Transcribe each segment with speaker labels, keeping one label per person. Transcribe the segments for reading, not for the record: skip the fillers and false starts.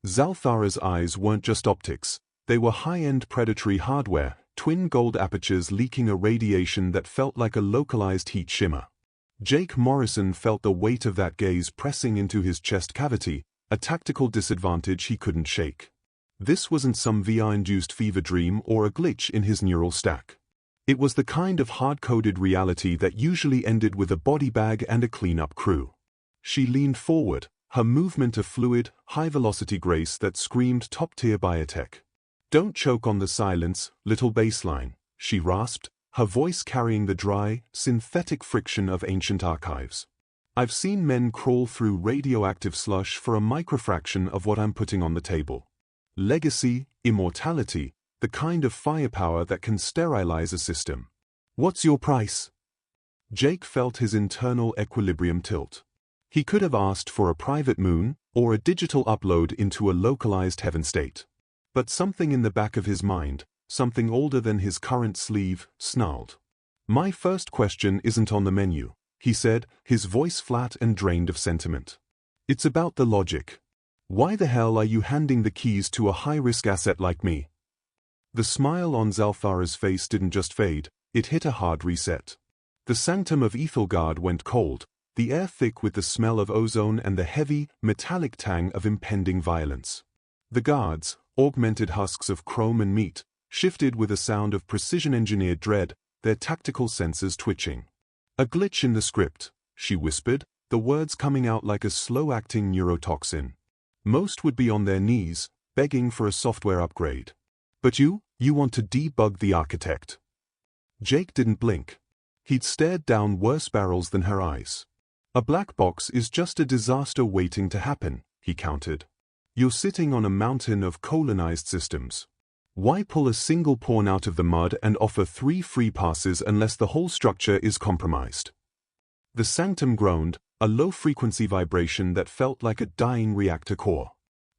Speaker 1: Xal'Thara's eyes weren't just optics, they were high-end predatory hardware, twin gold apertures leaking a radiation that felt like a localized heat shimmer. Jake Morrison felt the weight of that gaze pressing into his chest cavity, a tactical disadvantage he couldn't shake. This wasn't some VR-induced fever dream or a glitch in his neural stack. It was the kind of hard-coded reality that usually ended with a body bag and a cleanup crew. She leaned forward, her movement a fluid, high-velocity grace that screamed top-tier biotech. "Don't choke on the silence, little baseline," she rasped, her voice carrying the dry, synthetic friction of ancient archives. "I've seen men crawl through radioactive slush for a microfraction of what I'm putting on the table. Legacy, immortality, the kind of firepower that can sterilize a system. What's your price?" Jake felt his internal equilibrium tilt. He could have asked for a private moon, or a digital upload into a localized heaven state. But something in the back of his mind, something older than his current sleeve, snarled. "My first question isn't on the menu," he said, his voice flat and drained of sentiment. "It's about the logic. Why the hell are you handing the keys to a high-risk asset like me?" The smile on Xal'Thara's face didn't just fade, it hit a hard reset. The Sanctum of Aethelgard went cold, the air thick with the smell of ozone and the heavy, metallic tang of impending violence. The guards, augmented husks of chrome and meat, shifted with a sound of precision-engineered dread, their tactical senses twitching. "A glitch in the script," she whispered, the words coming out like a slow-acting neurotoxin. "Most would be on their knees, begging for a software upgrade. But you want to debug the architect." Jake didn't blink. He'd stared down worse barrels than her eyes. "A black box is just a disaster waiting to happen," he countered. "You're sitting on a mountain of colonized systems. Why pull a single pawn out of the mud and offer 3 free passes unless the whole structure is compromised?" The sanctum groaned, a low-frequency vibration that felt like a dying reactor core.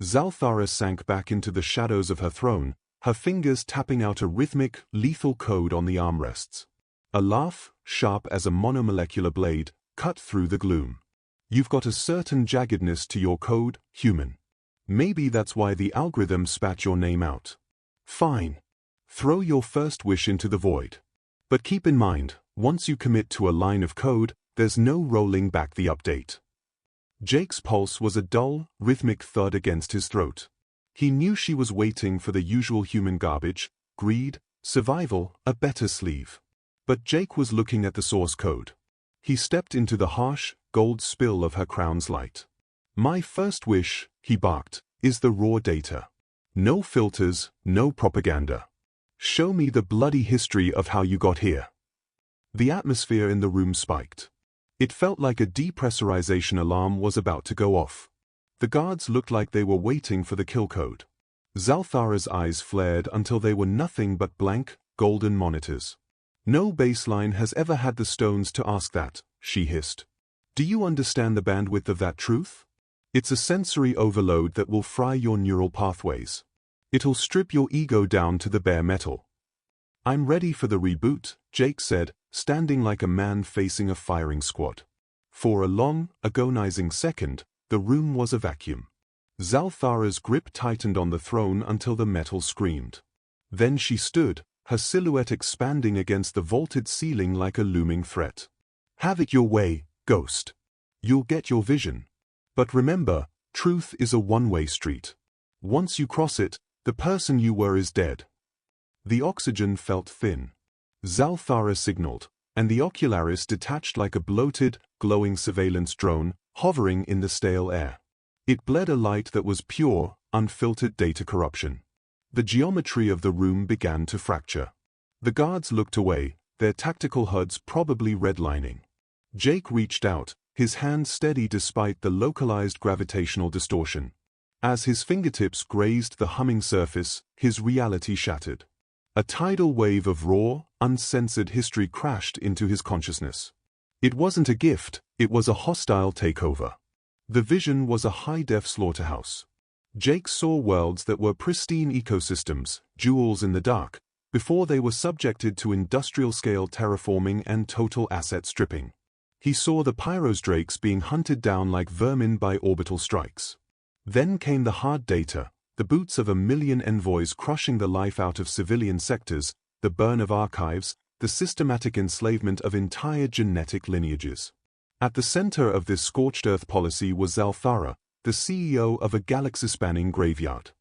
Speaker 1: Xal'Thara sank back into the shadows of her throne, her fingers tapping out a rhythmic, lethal code on the armrests. A laugh, sharp as a monomolecular blade, cut through the gloom. "You've got a certain jaggedness to your code, human. Maybe that's why the algorithm spat your name out. Fine. Throw your first wish into the void. But keep in mind, once you commit to a line of code, there's no rolling back the update." Jake's pulse was a dull, rhythmic thud against his throat. He knew she was waiting for the usual human garbage, greed, survival, a better sleeve. But Jake was looking at the source code. He stepped into the harsh, gold spill of her crown's light. "My first wish," he barked, "is the raw data. No filters, no propaganda. Show me the bloody history of how you got here." The atmosphere in the room spiked. It felt like a depressurization alarm was about to go off. The guards looked like they were waiting for the kill code. Xal'Thara's eyes flared until they were nothing but blank, golden monitors. "No baseline has ever had the stones to ask that," she hissed. "Do you understand the bandwidth of that truth? It's a sensory overload that will fry your neural pathways. It'll strip your ego down to the bare metal." "I'm ready for the reboot," Jake said, standing like a man facing a firing squad. For a long, agonizing second, the room was a vacuum. Xal'Thara's grip tightened on the throne until the metal screamed. Then she stood, her silhouette expanding against the vaulted ceiling like a looming threat. "Have it your way, ghost. You'll get your vision. But remember, truth is a one-way street. Once you cross it, the person you were is dead." The oxygen felt thin. Xal'Thara signaled, and the ocularis detached like a bloated, glowing surveillance drone, hovering in the stale air. It bled a light that was pure, unfiltered data corruption. The geometry of the room began to fracture. The guards looked away, their tactical HUDs probably redlining. Jake reached out, his hand steady despite the localized gravitational distortion. As his fingertips grazed the humming surface, his reality shattered. A tidal wave of raw, uncensored history crashed into his consciousness. It wasn't a gift, it was a hostile takeover. The vision was a high-def slaughterhouse. Jake saw worlds that were pristine ecosystems, jewels in the dark, before they were subjected to industrial-scale terraforming and total asset stripping. He saw the pyrosdrakes being hunted down like vermin by orbital strikes. Then came the hard data, the boots of 1,000,000 envoys crushing the life out of civilian sectors, the burn of archives, the systematic enslavement of entire genetic lineages. At the center of this scorched earth policy was Xal'Thara, the CEO of a galaxy-spanning graveyard.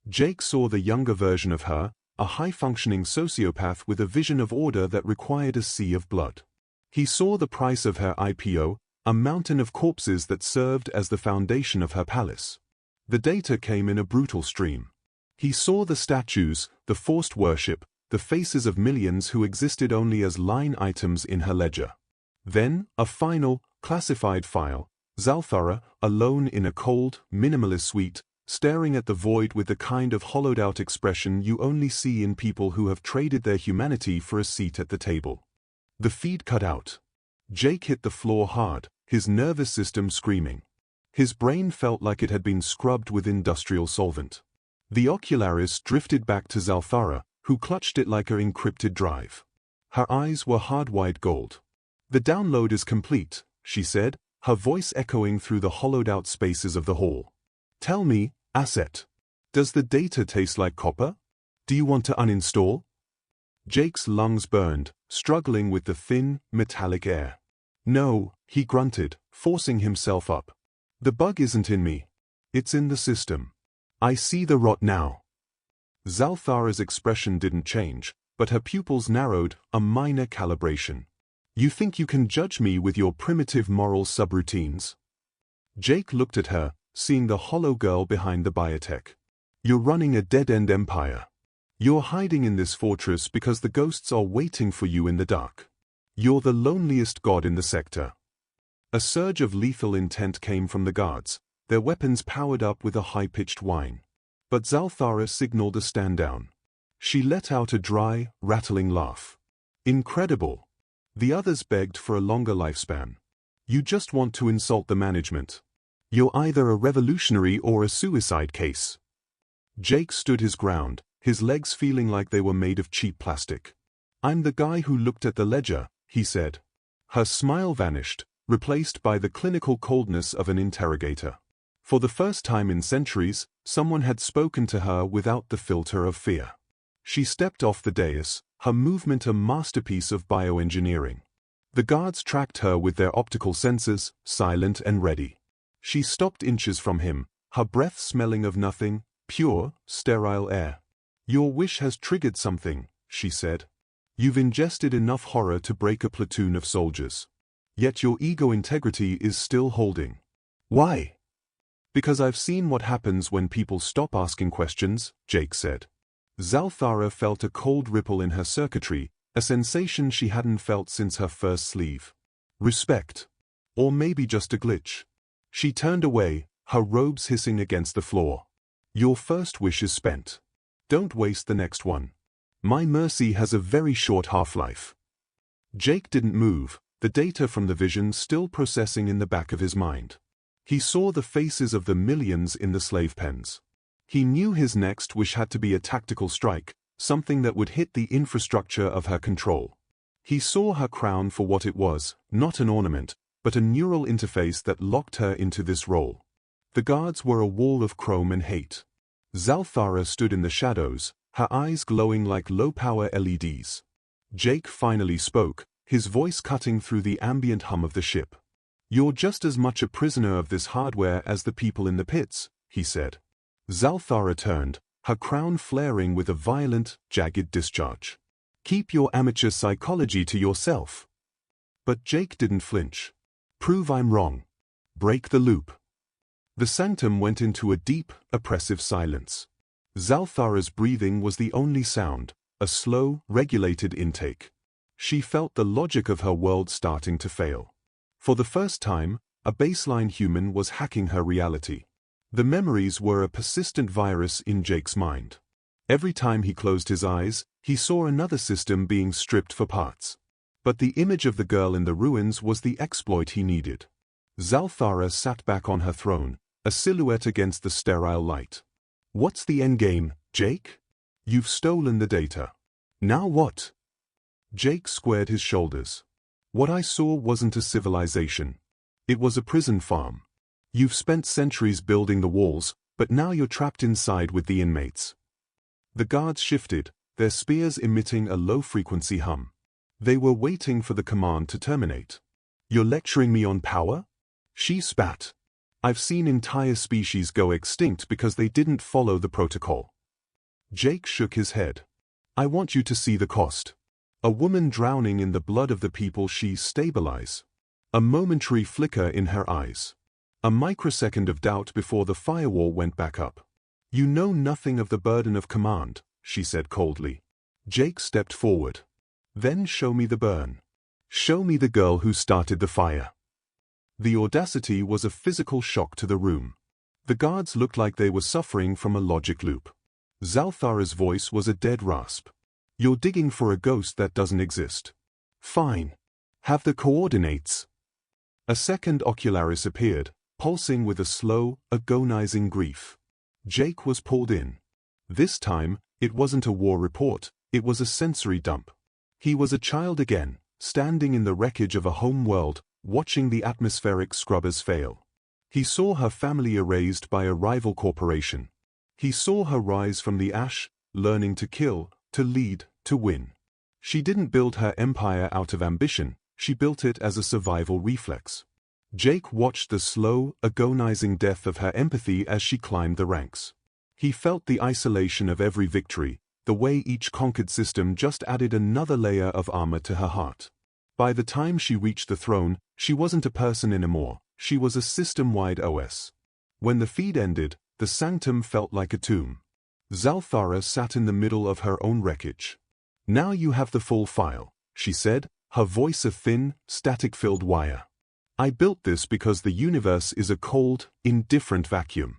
Speaker 1: Jake saw the younger version of her, a high-functioning sociopath with a vision of order that required a sea of blood. He saw the price of her IPO, a mountain of corpses that served as the foundation of her palace. The data came in a brutal stream. He saw the statues, the forced worship, the faces of millions who existed only as line items in her ledger. Then, a final, classified file, Xal'Thara, alone in a cold, minimalist suite, staring at the void with the kind of hollowed-out expression you only see in people who have traded their humanity for a seat at the table. The feed cut out. Jake hit the floor hard, his nervous system screaming. His brain felt like it had been scrubbed with industrial solvent. The ocularis drifted back to Xal'Thara, who clutched it like an encrypted drive. Her eyes were hard-white gold. "The download is complete," she said, her voice echoing through the hollowed-out spaces of the hall. "Tell me, Asset, does the data taste like copper? Do you want to uninstall?" Jake's lungs burned, struggling with the thin, metallic air. "No," he grunted, forcing himself up. "The bug isn't in me. It's in the system. I see the rot now." Xal'Thara's expression didn't change, but her pupils narrowed, a minor calibration. "You think you can judge me with your primitive moral subroutines?" Jake looked at her, seeing the hollow girl behind the biotech. "You're running a dead-end empire. You're hiding in this fortress because the ghosts are waiting for you in the dark. You're the loneliest god in the sector." A surge of lethal intent came from the guards, their weapons powered up with a high-pitched whine. But Xal'Thara signaled a stand down. She let out a dry, rattling laugh. "Incredible." The others begged for a longer lifespan. "You just want to insult the management. You're either a revolutionary or a suicide case." Jake stood his ground, his legs feeling like they were made of cheap plastic. "I'm the guy who looked at the ledger," he said. Her smile vanished, replaced by the clinical coldness of an interrogator. For the first time in centuries, someone had spoken to her without the filter of fear. She stepped off the dais, her movement a masterpiece of bioengineering. The guards tracked her with their optical sensors, silent and ready. She stopped inches from him, her breath smelling of nothing, pure, sterile air. "Your wish has triggered something," she said. "You've ingested enough horror to break a platoon of soldiers. Yet your ego integrity is still holding." "Why?" "Because I've seen what happens when people stop asking questions," Jake said. Xal'Thara felt a cold ripple in her circuitry, a sensation she hadn't felt since her first sleeve. Respect. Or maybe just a glitch. She turned away, her robes hissing against the floor. "Your first wish is spent. Don't waste the next one. My mercy has a very short half-life." Jake didn't move, the data from the vision still processing in the back of his mind. He saw the faces of the millions in the slave pens. He knew his next wish had to be a tactical strike, something that would hit the infrastructure of her control. He saw her crown for what it was, not an ornament, but a neural interface that locked her into this role. The guards were a wall of chrome and hate. Xal'Thara stood in the shadows, her eyes glowing like low-power LEDs. Jake finally spoke, his voice cutting through the ambient hum of the ship. "You're just as much a prisoner of this hardware as the people in the pits," he said. Xal'Thara turned, her crown flaring with a violent, jagged discharge. "Keep your amateur psychology to yourself." But Jake didn't flinch. "Prove I'm wrong. Break the loop." The sanctum went into a deep, oppressive silence. Xal'Thara's breathing was the only sound, a slow, regulated intake. She felt the logic of her world starting to fail. For the first time, a baseline human was hacking her reality. The memories were a persistent virus in Jake's mind. Every time he closed his eyes, he saw another system being stripped for parts. But the image of the girl in the ruins was the exploit he needed. Xal'Thara sat back on her throne, a silhouette against the sterile light. "What's the endgame, Jake? You've stolen the data. Now what?" Jake squared his shoulders. "What I saw wasn't a civilization. It was a prison farm. You've spent centuries building the walls, but now you're trapped inside with the inmates. The guards shifted, their spears emitting a low-frequency hum. They were waiting for the command to terminate. You're lecturing me on power? She spat. I've seen entire species go extinct because they didn't follow the protocol. Jake shook his head. I want you to see the cost. A woman drowning in the blood of the people she stabilizes. A momentary flicker in her eyes. A microsecond of doubt before the firewall went back up. You know nothing of the burden of command, she said coldly. Jake stepped forward. Then show me the burn. Show me the girl who started the fire. The audacity was a physical shock to the room. The guards looked like they were suffering from a logic loop. Xal'Thara's voice was a dead rasp. You're digging for a ghost that doesn't exist. Fine. Have the coordinates. A second ocularis appeared, pulsing with a slow, agonizing grief. Jake was pulled in. This time, it wasn't a war report, it was a sensory dump. He was a child again, standing in the wreckage of a home world, watching the atmospheric scrubbers fail. He saw her family erased by a rival corporation. He saw her rise from the ash, learning to kill, to lead, to win. She didn't build her empire out of ambition, she built it as a survival reflex. Jake watched the slow, agonizing death of her empathy as she climbed the ranks. He felt the isolation of every victory, the way each conquered system just added another layer of armor to her heart. By the time she reached the throne, she wasn't a person anymore, she was a system-wide OS. When the feed ended, the sanctum felt like a tomb. Xal'Thara sat in the middle of her own wreckage. Now you have the full file, she said, her voice a thin, static-filled wire. I built this because the universe is a cold, indifferent vacuum.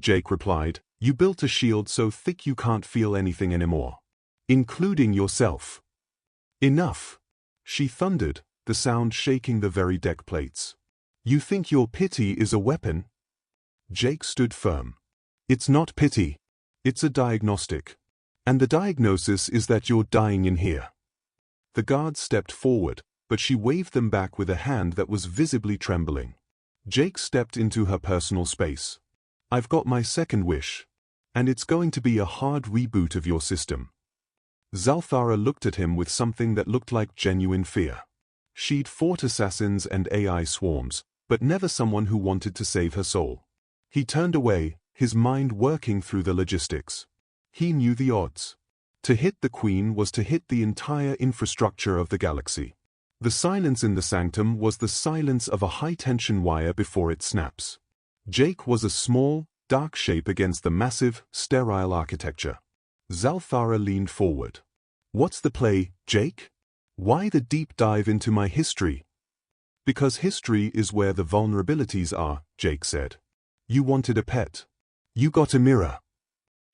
Speaker 1: Jake replied, you built a shield so thick you can't feel anything anymore. Including yourself. Enough. She thundered, the sound shaking the very deck plates. You think your pity is a weapon? Jake stood firm. It's not pity. It's a diagnostic. And the diagnosis is that you're dying in here. The guards stepped forward, but she waved them back with a hand that was visibly trembling. Jake stepped into her personal space. I've got my second wish. And it's going to be a hard reboot of your system. Xal'Thara looked at him with something that looked like genuine fear. She'd fought assassins and AI swarms, but never someone who wanted to save her soul. He turned away, his mind working through the logistics. He knew the odds. To hit the Queen was to hit the entire infrastructure of the galaxy. The silence in the sanctum was the silence of a high-tension wire before it snaps. Jake was a small, dark shape against the massive, sterile architecture. Xal'Thara leaned forward. What's the play, Jake? Why the deep dive into my history? Because history is where the vulnerabilities are, Jake said. You wanted a pet. You got a mirror.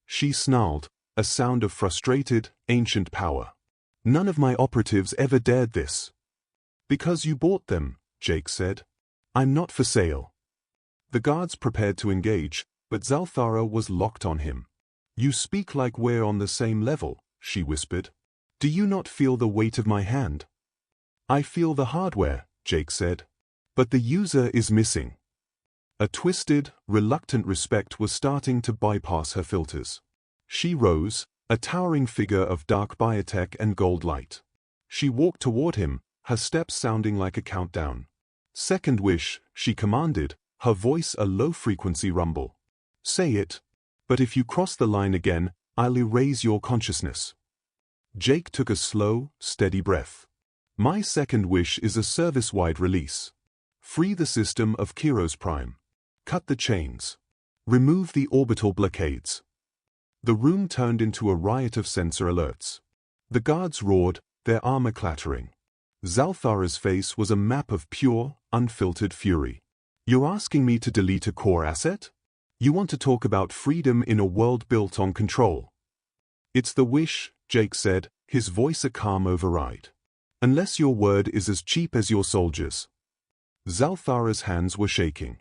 Speaker 1: She snarled, a sound of frustrated, ancient power. None of my operatives ever dared this. Because you bought them, Jake said. I'm not for sale. The guards prepared to engage, but Xal'Thara was locked on him. You speak like we're on the same level, she whispered. Do you not feel the weight of my hand? I feel the hardware, Jake said. But the user is missing. A twisted, reluctant respect was starting to bypass her filters. She rose, a towering figure of dark biotech and gold light. She walked toward him, her steps sounding like a countdown. Second wish, she commanded, her voice a low-frequency rumble. Say it. But if you cross the line again, I'll erase your consciousness. Jake took a slow, steady breath. My second wish is a service-wide release. Free the system of Kiros Prime. Cut the chains. Remove the orbital blockades. The room turned into a riot of sensor alerts. The guards roared, their armor clattering. Xal'Thara's face was a map of pure, unfiltered fury. You're asking me to delete a core asset? You want to talk about freedom in a world built on control? It's the wish, Jake said, his voice a calm override. Unless your word is as cheap as your soldiers. Xal'Thara's hands were shaking.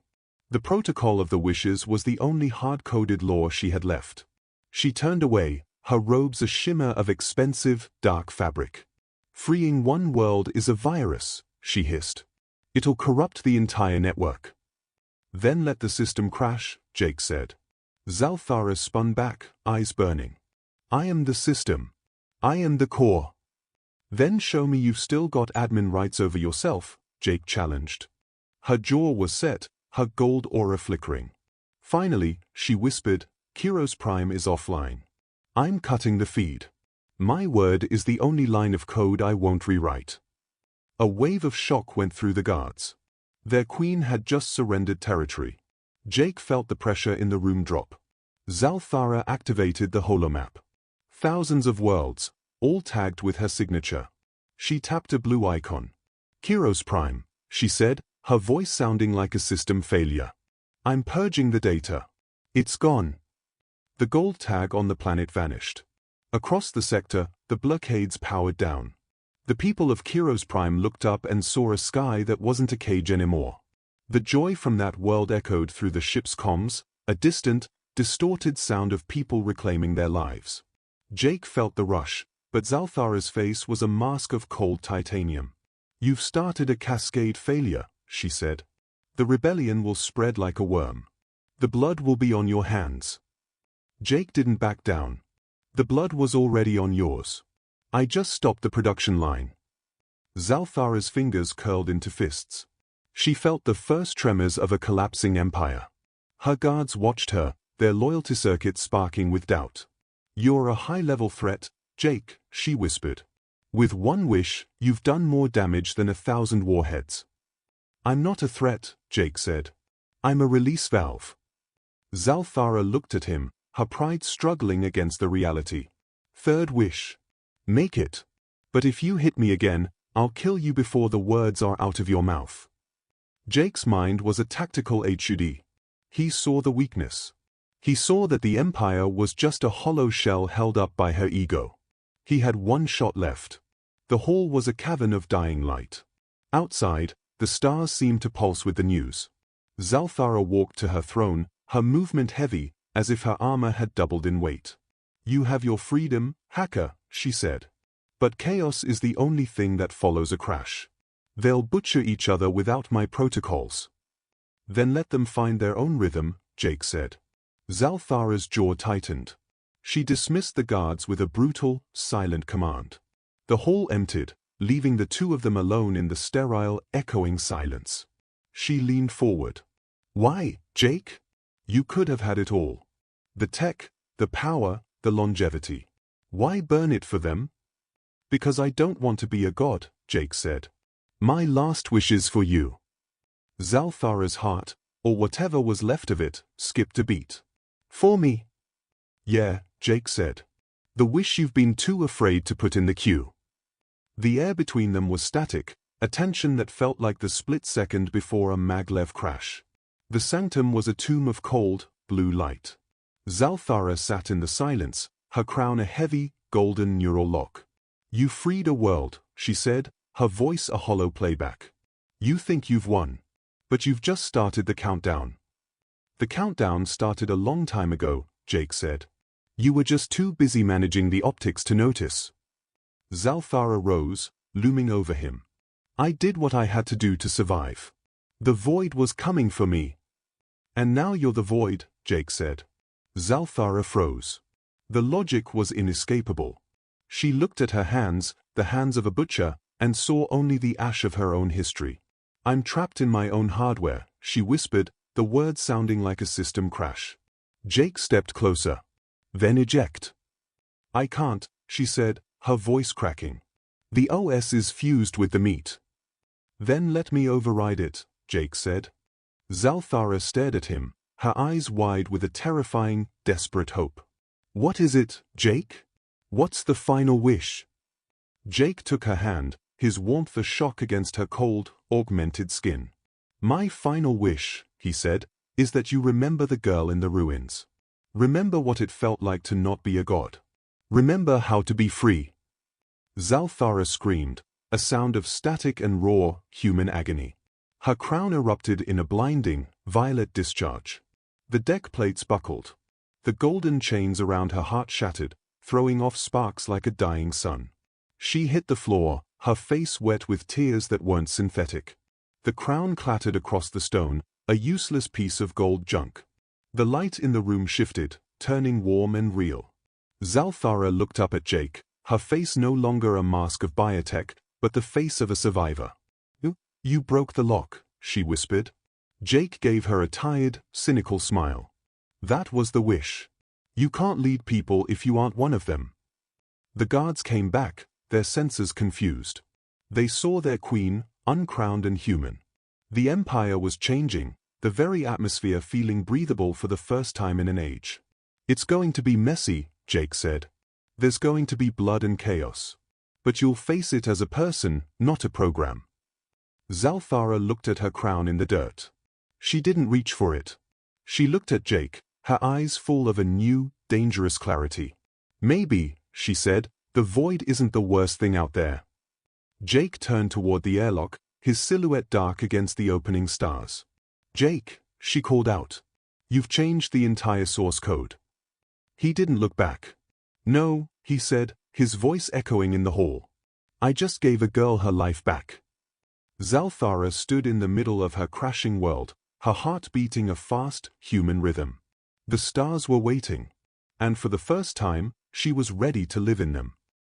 Speaker 1: The protocol of the wishes was the only hard-coded law she had left. She turned away, her robes a shimmer of expensive, dark fabric. Freeing one world is a virus, she hissed. It'll corrupt the entire network. Then let the system crash, Jake said. Xal'Thara spun back, eyes burning. I am the system. I am the core. Then show me you've still got admin rights over yourself, Jake challenged. Her jaw was set, her gold aura flickering. Finally, she whispered, Kyros Prime is offline. I'm cutting the feed. My word is the only line of code I won't rewrite. A wave of shock went through the guards. Their queen had just surrendered territory. Jake felt the pressure in the room drop. Xal'Thara activated the holomap. Thousands of worlds, all tagged with her signature. She tapped a blue icon. Kyros Prime, she said, her voice sounding like a system failure. I'm purging the data. It's gone. The gold tag on the planet vanished. Across the sector, the blockades powered down. The people of Kyros Prime looked up and saw a sky that wasn't a cage anymore. The joy from that world echoed through the ship's comms, a distant, distorted sound of people reclaiming their lives. Jake felt the rush, but Xal'Thara's face was a mask of cold titanium. You've started a cascade failure, she said. The rebellion will spread like a worm. The blood will be on your hands. Jake didn't back down. The blood was already on yours. I just stopped the production line. Xal'Thara's fingers curled into fists. She felt the first tremors of a collapsing empire. Her guards watched her, their loyalty circuits sparking with doubt. You're a high-level threat, Jake, she whispered. With one wish, you've done more damage than 1,000 warheads. I'm not a threat, Jake said. I'm a release valve. Xal'Thara looked at him, her pride struggling against the reality. Third wish. Make it. But if you hit me again, I'll kill you before the words are out of your mouth. Jake's mind was a tactical HUD. He saw the weakness. He saw that the Empire was just a hollow shell held up by her ego. He had one shot left. The hall was a cavern of dying light. Outside, the stars seemed to pulse with the news. Xal'Thara walked to her throne, her movement heavy, as if her armor had doubled in weight. You have your freedom, hacker, she said. But chaos is the only thing that follows a crash. They'll butcher each other without my protocols. Then let them find their own rhythm, Jake said. Xal'Thara's jaw tightened. She dismissed the guards with a brutal, silent command. The hall emptied, leaving the two of them alone in the sterile, echoing silence. She leaned forward. Why, Jake? You could have had it all. The tech, the power, the longevity. Why burn it for them? Because I don't want to be a god, Jake said. My last wish is for you. Xal'Thara's heart, or whatever was left of it, skipped a beat. For me? Yeah, Jake said. The wish you've been too afraid to put in the queue. The air between them was static, a tension that felt like the split second before a maglev crash. The sanctum was a tomb of cold, blue light. Xal'Thara sat in the silence, her crown a heavy, golden neural lock. You freed a world, she said, her voice a hollow playback. You think you've won. But you've just started the countdown. The countdown started a long time ago, Jake said. You were just too busy managing the optics to notice. Xal'Thara rose, looming over him. I did what I had to do to survive. The void was coming for me. And now you're the void, Jake said. Xal'Thara froze. The logic was inescapable. She looked at her hands, the hands of a butcher, and saw only the ash of her own history. I'm trapped in my own hardware, she whispered, the words sounding like a system crash. Jake stepped closer. Then eject. I can't, she said, her voice cracking. The OS is fused with the meat. Then let me override it, Jake said. Xal'Thara stared at him, her eyes wide with a terrifying, desperate hope. What is it, Jake? What's the final wish? Jake took her hand, his warmth a shock against her cold, augmented skin. My final wish, he said, is that you remember the girl in the ruins. Remember what it felt like to not be a god. Remember how to be free. Xal'Thara screamed, a sound of static and raw, human agony. Her crown erupted in a blinding, violet discharge. The deck plates buckled. The golden chains around her heart shattered, throwing off sparks like a dying sun. She hit the floor, her face wet with tears that weren't synthetic. The crown clattered across the stone, a useless piece of gold junk. The light in the room shifted, turning warm and real. Xal'Thara looked up at Jake, her face no longer a mask of biotech, but the face of a survivor. You broke the lock, she whispered. Jake gave her a tired, cynical smile. That was the wish. You can't lead people if you aren't one of them. The guards came back, their senses confused. They saw their queen, uncrowned and human. The Empire was changing, the very atmosphere feeling breathable for the first time in an age. It's going to be messy, Jake said. There's going to be blood and chaos. But you'll face it as a person, not a program. Xal'Thara looked at her crown in the dirt. She didn't reach for it. She looked at Jake, her eyes full of a new, dangerous clarity. Maybe, she said, the void isn't the worst thing out there. Jake turned toward the airlock, his silhouette dark against the opening stars. Jake, she called out. You've changed the entire source code. He didn't look back. No, he said, his voice echoing in the hall. I just gave a girl her life back. Xal'Thara stood in the middle of her crashing world, her heart beating a fast, human rhythm. The stars were waiting. And for the first time, she was ready to live in them.